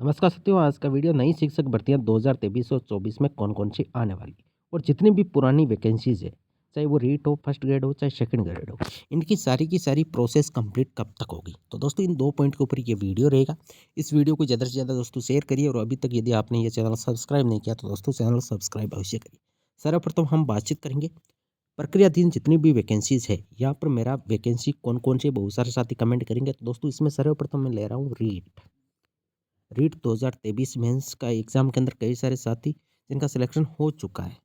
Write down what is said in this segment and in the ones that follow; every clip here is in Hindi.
नमस्कार साथियों, आज का वीडियो नई शिक्षक भर्तियां 2023 और 24 में कौन-कौन सी आने वाली और जितनी भी पुरानी वैकेंसीज़ है, चाहे वो रीट हो, फर्स्ट ग्रेड हो, चाहे सेकंड ग्रेड हो, इनकी सारी की सारी प्रोसेस कंप्लीट कब तक होगी। तो दोस्तों इन 2 पॉइंट के ऊपर ये वीडियो रहेगा। इस वीडियो को ज़्यादा से ज़्यादा दोस्तों शेयर करिए और अभी तक यदि आपने ये चैनल सब्सक्राइब नहीं किया तो दोस्तों चैनल सब्सक्राइब अवश्य करिए। सर्वप्रथम हम बातचीत करेंगे प्रक्रियाधीन जितनी भी वैकेंसीज़ है, यहाँ पर मेरा वैकेंसी कौन-कौन सी बहुत सारे साथी कमेंट करेंगे। तो दोस्तों इसमें सर्वप्रथम मैं ले रहा हूँ रीट 2023 मेंस का एग्ज़ाम के अंदर कई सारे साथी जिनका सिलेक्शन हो चुका है,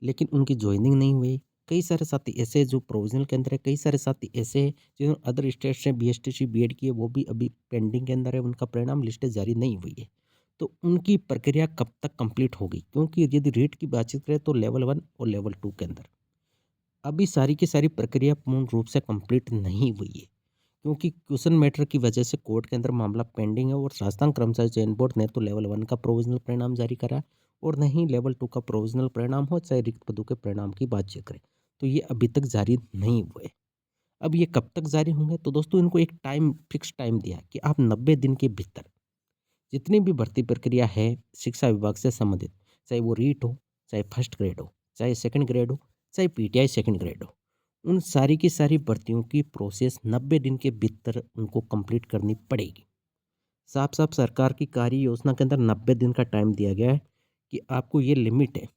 लेकिन उनकी जॉइनिंग नहीं हुई। कई सारे साथी ऐसे हैं जो प्रोविज़नल के अंदर है, कई सारे साथी ऐसे हैं जिन्होंने अदर स्टेट से बीएसटीसी बीएड की है, वो भी अभी पेंडिंग के अंदर है, उनका परिणाम लिस्टें जारी नहीं हुई है। तो उनकी प्रक्रिया कब तक कंप्लीट होगी? क्योंकि यदि रीट की बातचीत करें तो लेवल 1 और लेवल 2 के अंदर अभी सारी की सारी प्रक्रिया पूर्ण रूप से कंप्लीट नहीं हुई है। क्योंकि क्वेश्चन मैटर की वजह से कोर्ट के अंदर मामला पेंडिंग है और राजस्थान कर्मचारी चयन बोर्ड ने तो लेवल 1 का प्रोविजनल परिणाम जारी करा और न ही लेवल 2 का प्रोविजनल परिणाम हो, चाहे रिक्त पदों के परिणाम की बातचीत करें, तो ये अभी तक जारी नहीं हुए। अब ये कब तक जारी होंगे? तो दोस्तों इनको एक टाइम फिक्स टाइम दिया कि आप 90 दिन के भीतर जितनी भी भर्ती प्रक्रिया है शिक्षा विभाग से संबंधित, चाहे वो रीट हो, चाहे फर्स्ट ग्रेड हो, चाहे सेकंड ग्रेड हो, चाहे पीटीआई सेकंड ग्रेड हो, उन सारी की सारी भर्तियों की प्रोसेस 90 दिन के भीतर उनको कंप्लीट करनी पड़ेगी। साफ-साफ सरकार की कार्य योजना के अंदर 90 दिन का टाइम दिया गया है कि आपको ये लिमिट है,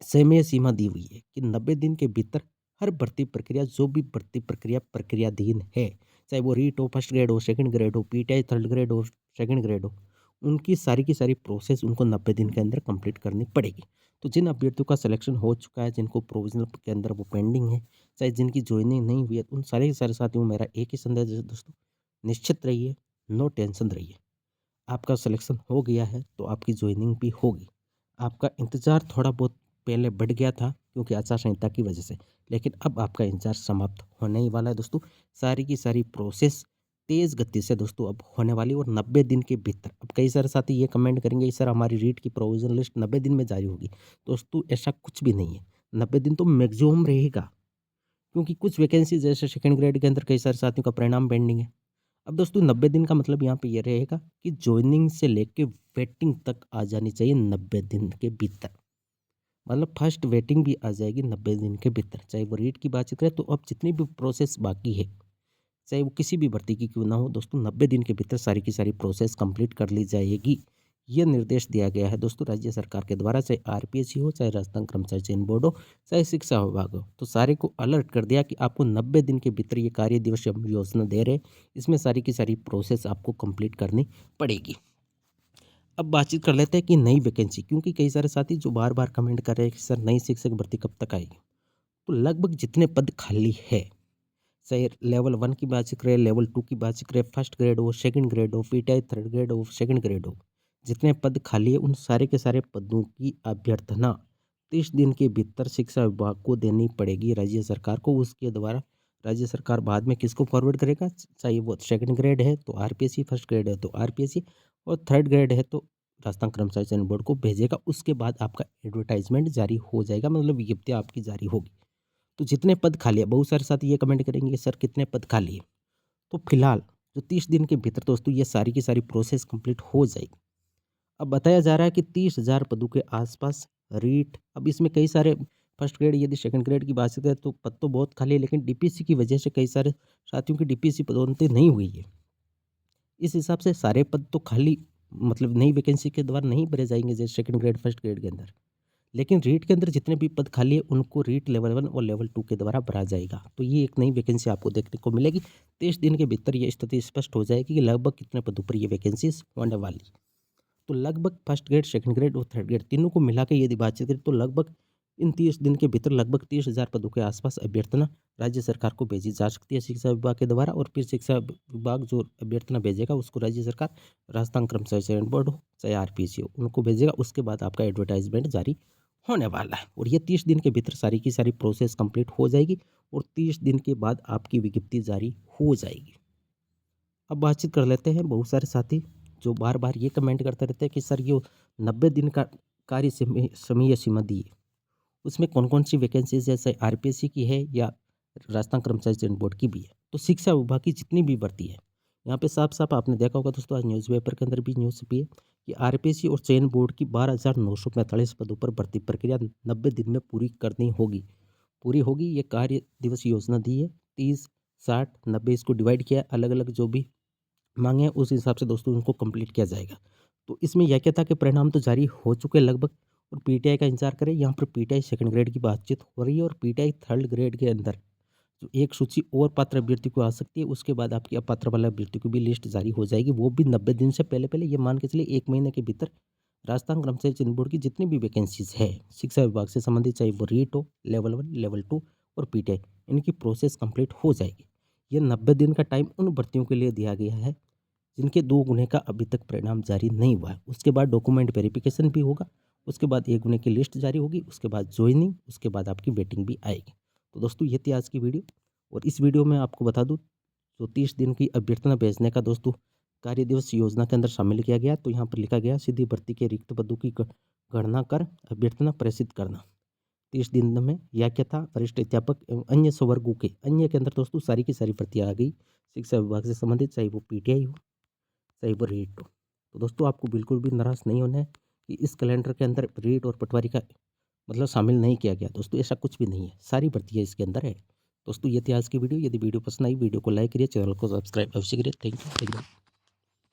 समय सीमा दी हुई है कि 90 दिन के भीतर हर भर्ती प्रक्रिया जो भी भर्ती प्रक्रिया प्रक्रियाधीन है, चाहे वो रीट हो, फर्स्ट ग्रेड हो, सेकंड ग्रेड हो, पीटीआई थर्ड ग्रेड हो, सेकंड ग्रेड हो, उनकी सारी की सारी प्रोसेस उनको 90 दिन के अंदर कंप्लीट करनी पड़ेगी। तो जिन अभ्यर्थियों का सिलेक्शन हो चुका है, जिनको प्रोविज़नल के अंदर वो पेंडिंग है, चाहे जिनकी जॉइनिंग नहीं हुई है, उन सारे के सारे साथियों को मेरा एक ही संदेश है दोस्तों, निश्चित रहिए, नो टेंशन रहिए। आपका सिलेक्शन हो गया है तो आपकी जॉइनिंग भी होगी। आपका इंतज़ार थोड़ा बहुत पहले बढ़ गया था क्योंकि आचार संहिता की वजह से, लेकिन अब आपका इंतज़ार समाप्त होने ही वाला है दोस्तों। सारी की सारी प्रोसेस तेज़ गति से दोस्तों अब होने वाली और 90 दिन के भीतर। अब कई सारे साथी ये कमेंट करेंगे सर हमारी रीट की प्रोविज़नल लिस्ट 90 दिन में जारी होगी। दोस्तों ऐसा कुछ भी नहीं है, 90 दिन तो मैक्सिमम रहेगा क्योंकि कुछ वैकेंसी जैसे सेकंड ग्रेड के अंदर कई सारे साथियों का परिणाम पेंडिंग है। अब दोस्तों 90 दिन का मतलब यहाँ पे ये रहेगा कि जॉइनिंग से लेके वेटिंग तक आ जानी चाहिए 90 दिन के भीतर। मतलब फर्स्ट वेटिंग भी आ जाएगी 90 दिन के भीतर। चाहे वो रीट की बातचीत करें तो अब जितनी भी प्रोसेस बाकी है, चाहे वो किसी भी भर्ती की क्यों ना हो दोस्तों 90 दिन के भीतर सारी की सारी प्रोसेस कंप्लीट कर ली जाएगी। ये निर्देश दिया गया है दोस्तों राज्य सरकार के द्वारा, चाहे आरपीएससी हो, चाहे राजस्थान कर्मचारी चयन बोर्ड हो, चाहे शिक्षा विभाग हो। तो सारे को अलर्ट कर दिया कि आपको 90 दिन के भीतर ये कार्य दिवस हम योजना दे रहे हैं, इसमें सारी की सारी प्रोसेस आपको कंप्लीट करनी पड़ेगी। अब बातचीत कर लेते हैं कि नई वैकेंसी, क्योंकि कई सारे साथी जो बार-बार कमेंट कर रहे हैं कि सर नई शिक्षक भर्ती कब तक आएगी? तो लगभग जितने पद खाली है, चाहे लेवल 1 की बातचीत करें, लेवल 2 की बातचीत करें, फर्स्ट ग्रेड हो, सेकंड ग्रेड हो, पीटीआई थर्ड ग्रेड हो, सेकंड ग्रेड हो, जितने पद खाली है उन सारे के सारे पदों की अभ्यर्थना 30 दिन के भीतर शिक्षा विभाग को देनी पड़ेगी राज्य सरकार को। उसके द्वारा राज्य सरकार बाद में किसको फॉरवर्ड करेगा? चाहे वो सेकंड ग्रेड है तो आरपीएससी, फर्स्ट ग्रेड है तो आरपीएससी और थर्ड ग्रेड है तो राजस्थान कर्मचारी चयन बोर्ड को भेजेगा। उसके बाद आपका एडवर्टाइजमेंट जारी हो जाएगा, मतलब विज्ञप्तियाँ आपकी जारी होगी। तो जितने पद खाली है, बहुत सारे साथी ये कमेंट करेंगे सर कितने पद खाली है? तो फिलहाल जो 30 दिन के भीतर दोस्तों ये सारी की सारी प्रोसेस कंप्लीट हो जाएगी। अब बताया जा रहा है कि 30,000 पदों के आसपास रीट, अब इसमें कई सारे फर्स्ट ग्रेड यदि सेकंड ग्रेड की बात करें तो पद तो बहुत खाली है, लेकिन डीपीएससी की वजह से कई सारे साथियों की डीपीएससी पदोन्नति नहीं हुई है। इस हिसाब से सारे पद तो खाली, मतलब नई वैकेंसी के द्वारा नहीं भरे जाएंगे जैसे सेकंड ग्रेड फर्स्ट ग्रेड के अंदर। लेकिन रीट के अंदर जितने भी पद खाली है उनको रीट लेवल 1 और लेवल 2 के द्वारा भरा जाएगा। तो ये एक नई वैकेंसी आपको देखने को मिलेगी। 30 दिन के भीतर ये स्थिति स्पष्ट हो जाएगी कि लगभग कितने पदों पर ये वैकेंसीज होने वाली। तो लगभग फर्स्ट ग्रेड, सेकंड ग्रेड और थर्ड ग्रेड तीनों को मिला के यदि बातचीत करें तो लगभग इन 30 दिन के भीतर लगभग 30,000 पदों के आसपास अभ्यर्थना राज्य सरकार को भेजी जा सकती है शिक्षा विभाग के द्वारा, और फिर शिक्षा विभाग जो अभ्यर्थना भेजेगा उसको राज्य सरकार राजस्थान कर्मचारी चयन बोर्ड हो चाहे आरपीएससी हो उनको भेजेगा। उसके बाद आपका एडवर्टाइजमेंट जारी होने वाला है और ये 30 दिन के भीतर सारी की सारी प्रोसेस कंप्लीट हो जाएगी और 30 दिन के बाद आपकी विज्ञप्ति जारी हो जाएगी। अब बातचीत कर लेते हैं, बहुत सारे साथी जो बार-बार ये कमेंट करते रहते हैं कि सर ये 90 दिन का कार्य समय सीमा दी है, उसमें कौन-कौन सी वैकेंसीज़ जैसे आरपीएससी की है या राजस्थान कर्मचारी चयन बोर्ड की भी है। तो शिक्षा विभाग की जितनी भी भर्ती है, यहाँ पे साफ-साफ आपने देखा होगा दोस्तों, आज न्यूज़पेपर के अंदर भी न्यूज़ छपी है कि आरपीएससी और चयन बोर्ड की 12,945 पदों पर भर्ती प्रक्रिया 90 दिन में पूरी करनी होगी। पूरी होगी, ये कार्य दिवस योजना दी है। 30, 60, 90 इसको डिवाइड किया है, अलग-अलग जो भी माँगे हैं उस हिसाब से दोस्तों उनको कंप्लीट किया जाएगा। तो इसमें यह क्या था कि परिणाम तो जारी हो चुके हैं लगभग, और पीटीआई का इंतज़ार करें। यहाँ पर पीटीआई सेकंड ग्रेड की बातचीत हो रही है, और पीटीआई थर्ड ग्रेड के अंदर जो एक सूची और पात्र अभ्यर्थी को आ सकती है, उसके बाद आपकी अपात्र वाले अभ्यर्थी की भी लिस्ट जारी हो जाएगी, वो भी 90 दिन से पहले-पहले। ये मान के चलिए 1 महीने के भीतर राजस्थान कर्मचारी चयन बोर्ड की जितनी भी वैकेंसीज़ है, शिक्षा विभाग से संबंधित, चाहे वो रीट हो, लेवल 1, लेवल 2 और पीटीआई, इनकी प्रोसेस कंप्लीट हो जाएगी। ये 90 दिन का टाइम उन भर्तियों के लिए दिया गया है जिनके 2 गुणे का अभी तक परिणाम जारी नहीं हुआ है। उसके बाद डॉक्यूमेंट वेरिफिकेशन भी होगा, उसके बाद 1 गुणे की लिस्ट जारी होगी, उसके बाद जॉइनिंग, उसके बाद आपकी वेटिंग भी आएगी। तो दोस्तों ये थी आज की वीडियो, और इस वीडियो में आपको बता दूँ, जो 30 दिन की अभ्यर्थना भेजने का दोस्तों कार्य दिवस योजना के अंदर शामिल किया गया। तो यहाँ पर लिखा गया, सीधी भर्ती के रिक्त पदों की गणना कर अभ्यर्थना प्रेषित करना। 30 दिन में यह क्या था, वरिष्ठ अध्यापक एवं अन्य स्ववर्गों के, अन्य के अंदर दोस्तों सारी की सारी भर्तियाँ आ गई शिक्षा विभाग से संबंधित, चाहे वो पीटीआई हो, चाहे वो रीट हो। तो दोस्तों आपको बिल्कुल भी निराश नहीं होना है कि इस कैलेंडर के अंदर रीट और पटवारी का मतलब शामिल नहीं किया गया। दोस्तों ऐसा कुछ भी नहीं है, सारी भर्तियाँ इसके अंदर है। दोस्तों ये थी आज की वीडियो। यदि वीडियो पसंद आई, वीडियो को लाइक करिए, चैनल को सब्सक्राइब अवश्य करिए। Thank you.